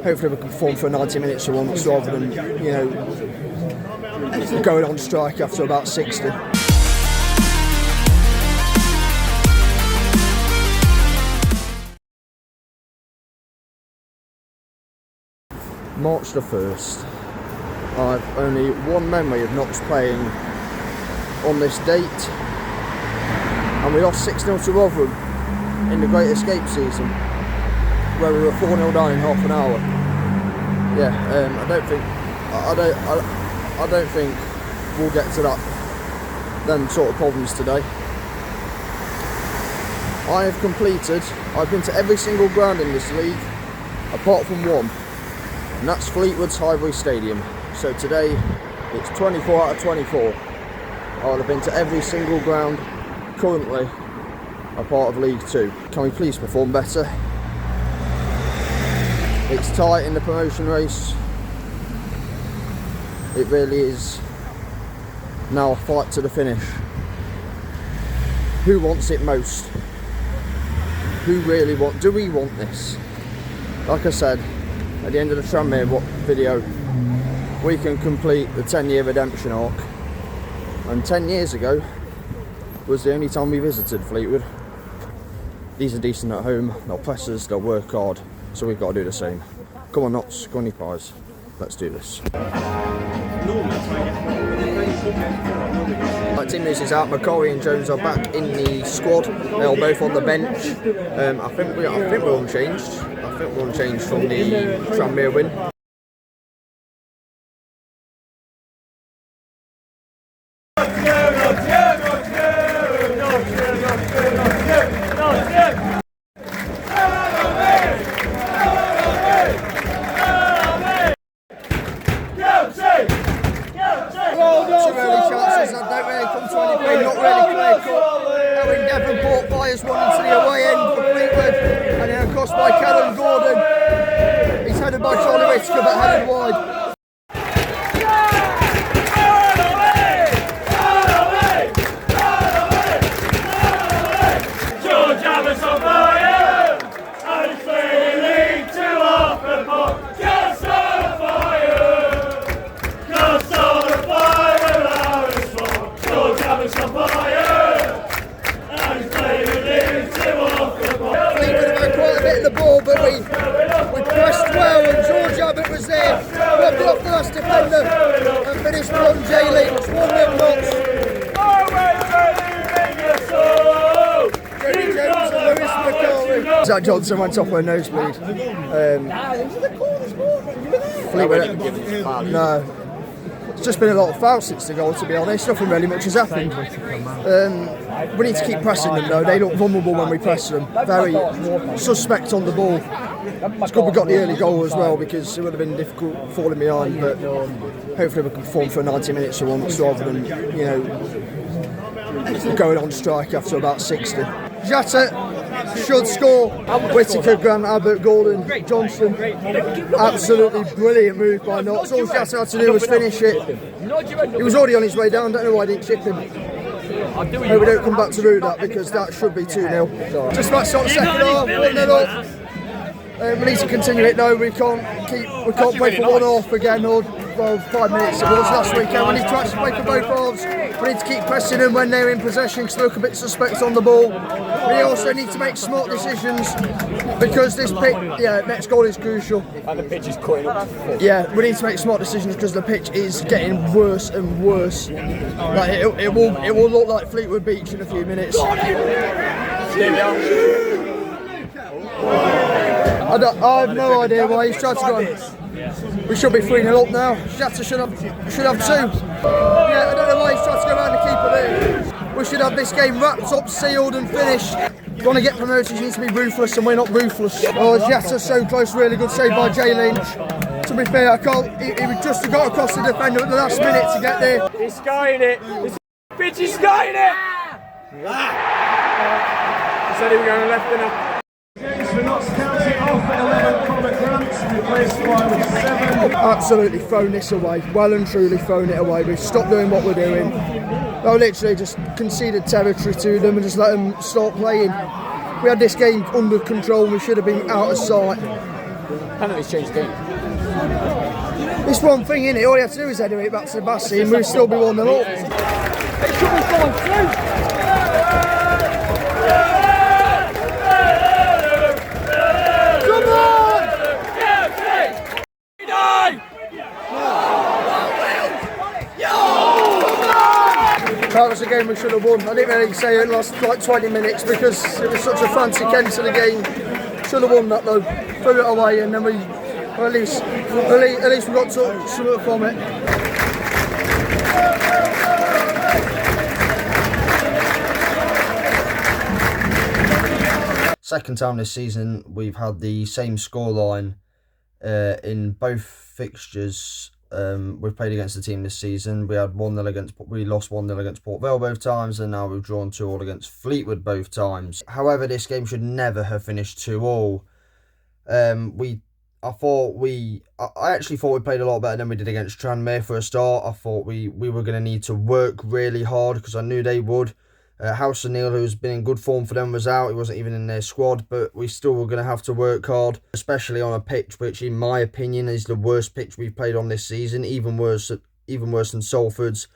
hopefully we can perform for 90 minutes for once rather than, you know, going on strike after about 60. March the 1st. I've only one memory of Knox playing on this date, and we lost 6-0 to Rotherham in the Great Escape season, where we were 4-0 down in half an hour. Yeah, I don't think we'll get to them sort of problems today. I've been to every single ground in this league apart from one, and that's Fleetwood's Highbury Stadium. So today it's 24 out of 24. I'll have been to every single ground currently a part of League 2. Can we please perform better? It's tight in the promotion race. It really is now a fight to the finish. Who wants it most? Do we want this? Like I said, at the end of the Tranmere video, we can complete the 10-year redemption arc. And 10 years ago was the only time we visited Fleetwood. These are decent at home, they'll press us, they'll work hard, so we've got to do the same. Come on Knox, go on your pies, let's do this. Right, team news is out. McCarry and Jones are back in the squad. They're both on the bench. I think we're unchanged. I think we're unchanged from the Tranmere win. Zach Johnson went off with a nosebleed. Fleetwood. No. It's just been a lot of fouls since the goal, to be honest. Nothing really much has happened. We need to keep pressing them though. They look vulnerable when we press them. Very suspect on the ball. It's good we got the early goal as well, because it would have been difficult falling behind, but hopefully we can perform for 90 minutes for once rather than, you know, going on strike after about 60. Jata should score. Whittaker, Grant, Abbott, Gordon, Johnson. Absolutely brilliant move by Knox. All Jata had to do was finish it. He was already on his way down. Don't know why I didn't chip him. Hope we don't come back to root that, because that should be 2-0. Just about to start the second half. 1-0 up. We need to continue it though. We can't play for 1-1 again, or 5 minutes it was last weekend. We need to actually play for both halves. We need to keep pressing them when they're in possession, because they look a bit suspect on the ball. We also need to make smart decisions, because this pitch, next goal is crucial. And the pitch is cutting up. Yeah, we need to make smart decisions, because the pitch is getting worse and worse. Like it will look like Fleetwood Beach in a few minutes. I have no idea why he's tried to go on. We should be 3-0 up now. Jata should have 2. Yeah, I don't know why he's tried to go around the keeper there. We should have this game wrapped up, sealed and finished. If you want to get promoted, you need to be ruthless, and we're not ruthless. Oh, Jata's so close, really good save by Jay Lynch. To be fair, he just got across the defender at the last minute to get there. He's skying it. This bitch is skying it! He said he was going left enough. Absolutely thrown this away, well and truly thrown it away. We've stopped doing what we're doing. They literally just conceded territory to them and just let them start playing. We had this game under control and we should have been out of sight. Penalties change the game. It's one thing, innit? All you have to do is header it back to the Bassi and we'll still be 1-0 up. It should be 5-2. Come on! That was a game we should have won. I didn't really say it last like 20 minutes because it was such a frantic end to the game. Should have won that though. Threw it away and then we, well, at least we got something from it. Second time this season we've had the same scoreline in both fixtures. We've played against the team this season. We lost 1-0 against Port Vale both times, and now we've drawn 2-2 against Fleetwood both times. However, this game should never have finished 2-2. I actually thought we played a lot better than we did against Tranmere for a start. I thought we were going to need to work really hard because I knew they would. House O'Neill, who's been in good form for them, was out. He wasn't even in their squad, but we still were going to have to work hard, especially on a pitch which, in my opinion, is the worst pitch we've played on this season, even worse than Salford's.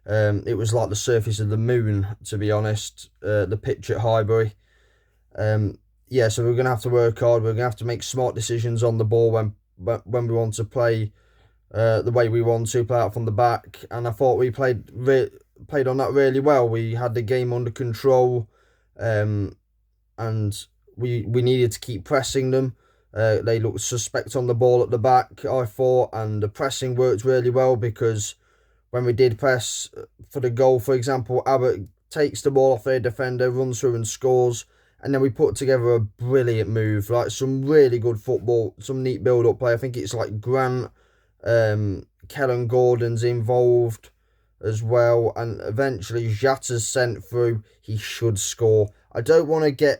It was like the surface of the moon, to be honest, the pitch at Highbury. So we're going to have to work hard. We're going to have to make smart decisions on the ball when we want to play the way we want to, play out from the back. And I thought we played on that really well. We had the game under control, and we needed to keep pressing them. They looked suspect on the ball at the back, I thought, and the pressing worked really well because when we did press for the goal, for example, Abbott takes the ball off their defender, runs through and scores, and then we put together a brilliant move, like some really good football, some neat build-up play. I think it's like Grant, Kellen Gordon's involved as well, and eventually Jatta's sent through. He should score. I don't want to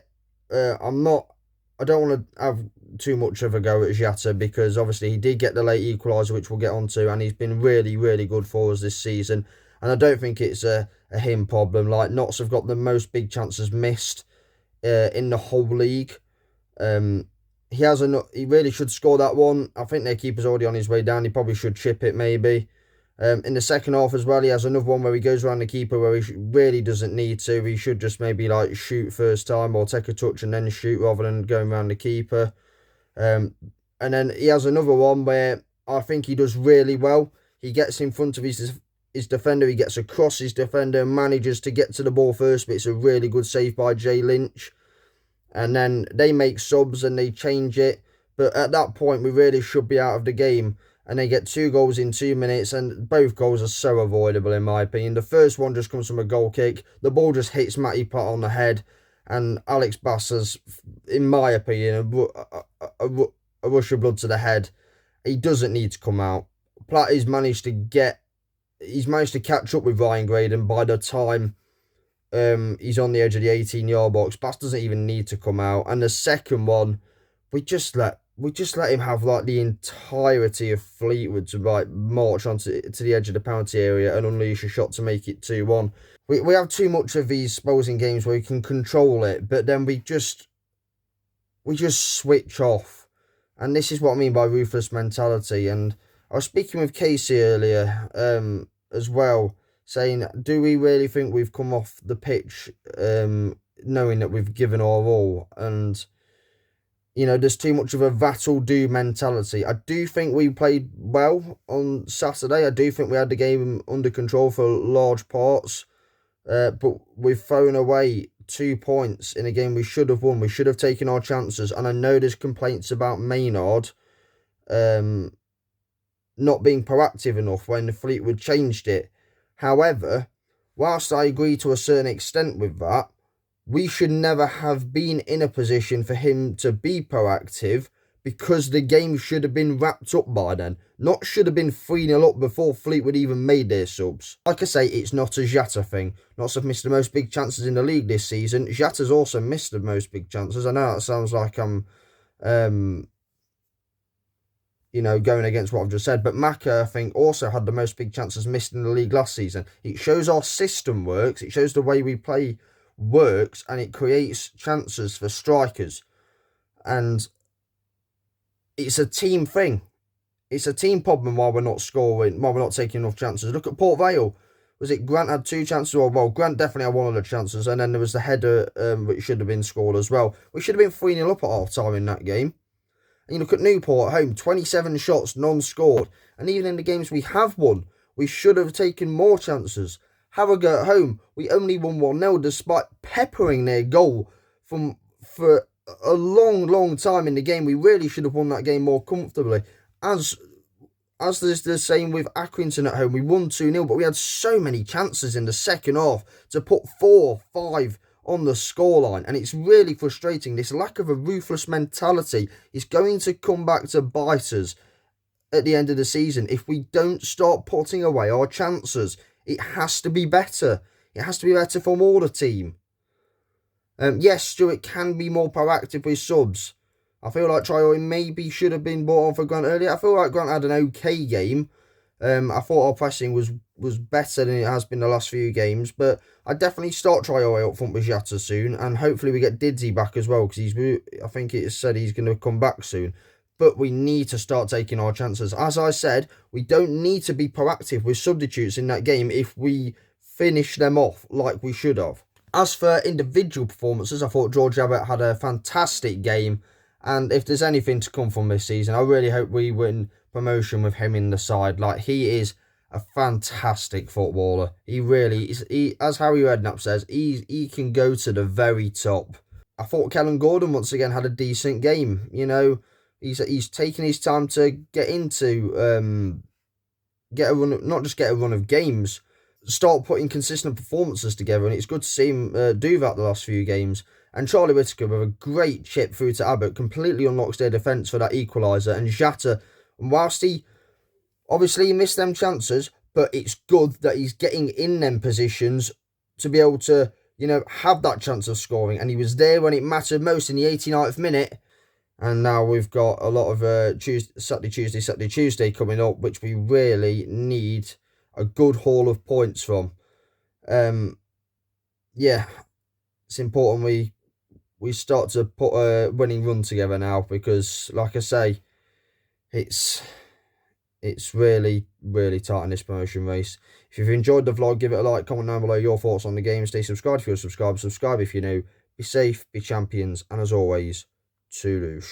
have too much of a go at Jatta because obviously he did get the late equaliser, which we'll get onto, and he's been really, really good for us this season. And I don't think it's a him problem. Like, Notts have got the most big chances missed in the whole league. He really should score that one. I think their keeper's already on his way down. He probably should chip it maybe. In the second half as well, he has another one where he goes around the keeper where he really doesn't need to. He should just maybe like shoot first time or take a touch and then shoot rather than going around the keeper. And then he has another one where I think he does really well. He gets in front of his defender, he gets across his defender and manages to get to the ball first, but it's a really good save by Jay Lynch. And then they make subs and they change it. But at that point, we really should be out of the game. And they get 2 goals in 2 minutes, and both goals are so avoidable in my opinion. The first one just comes from a goal kick. The ball just hits Matty Platt on the head, and Alex Bass has, in my opinion, a rush of blood to the head. He doesn't need to come out. Platt has managed to catch up with Ryan Graydon by the time he's on the edge of the 18-yard box. Bass doesn't even need to come out. And the second one, we just let him have like the entirety of Fleetwood to like march onto the edge of the penalty area and unleash a shot to make it 2-1. We have too much of these spells in games where we can control it, but then we just switch off. And this is what I mean by ruthless mentality. And I was speaking with Casey earlier as well, saying, do we really think we've come off the pitch knowing that we've given our all? And you know, there's too much of a that'll do mentality. I do think we played well on Saturday. I do think we had the game under control for large parts. But we've thrown away 2 points in a game we should have won. We should have taken our chances. And I know there's complaints about Maynard not being proactive enough when the Fleetwood changed it. However, whilst I agree to a certain extent with that, we should never have been in a position for him to be proactive because the game should have been wrapped up by then. Not should have been 3-0 up before Fleetwood even made their subs. Like I say, it's not a Jatta thing. Notts have missed the most big chances in the league this season. Jatta's also missed the most big chances. I know that sounds like I'm, going against what I've just said. But Maka, I think, also had the most big chances missed in the league last season. It shows our system works. It shows the way we play works, and it creates chances for strikers. And it's a team thing. It's a team problem why we're not scoring, why we're not taking enough chances. Look at Port Vale. Was it Grant had 2 chances? Well, Grant definitely had one of the chances, and then there was the header which should have been scored as well. We should have been 3-0 up at half-time in that game. And you look at Newport at home, 27 shots, none scored. And even in the games we have won, we should have taken more chances. Harrogate at home, we only won 1-0 despite peppering their goal for a long time in the game. We really should have won that game more comfortably. As there's the same with Accrington at home, we won 2-0, but we had so many chances in the second half to put 4-5 on the scoreline, and it's really frustrating. This lack of a ruthless mentality is going to come back to bite us at the end of the season if we don't start putting away our chances. It has to be better. It has to be better from all the team. Yes, Stuart can be more proactive with subs. I feel like Traore maybe should have been brought on for Grant earlier. I feel like Grant had an okay game. I thought our pressing was better than it has been the last few games, but I'd definitely start Traore up front with Jata soon, and hopefully we get Didsy back as well, because I think it said he's going to come back soon. But we need to start taking our chances. As I said, we don't need to be proactive with substitutes in that game if we finish them off like we should have. As for individual performances, I thought George Abbott had a fantastic game. And if there's anything to come from this season, I really hope we win promotion with him in the side. Like, he is a fantastic footballer. He really is. As Harry Redknapp says, he can go to the very top. I thought Kellen Gordon once again had a decent game. You know, he's taking his time to get into get a run, not just get a run of games, start putting consistent performances together, and it's good to see him do that the last few games. And Charlie Whittaker with a great chip through to Abbott completely unlocks their defence for that equaliser. And Jata, whilst he obviously missed them chances, but it's good that he's getting in them positions to be able to, you know, have that chance of scoring. And he was there when it mattered most in the 89th minute. And now we've got a lot of Saturday, Tuesday coming up, which we really need a good haul of points from. Yeah, it's important we start to put a winning run together now, because, like I say, it's really tight in this promotion race. If you've enjoyed the vlog, give it a like, comment down below your thoughts on the game. Stay subscribed if you're subscribed, subscribe if you're new. Be safe, be champions, and as always, toodaloo.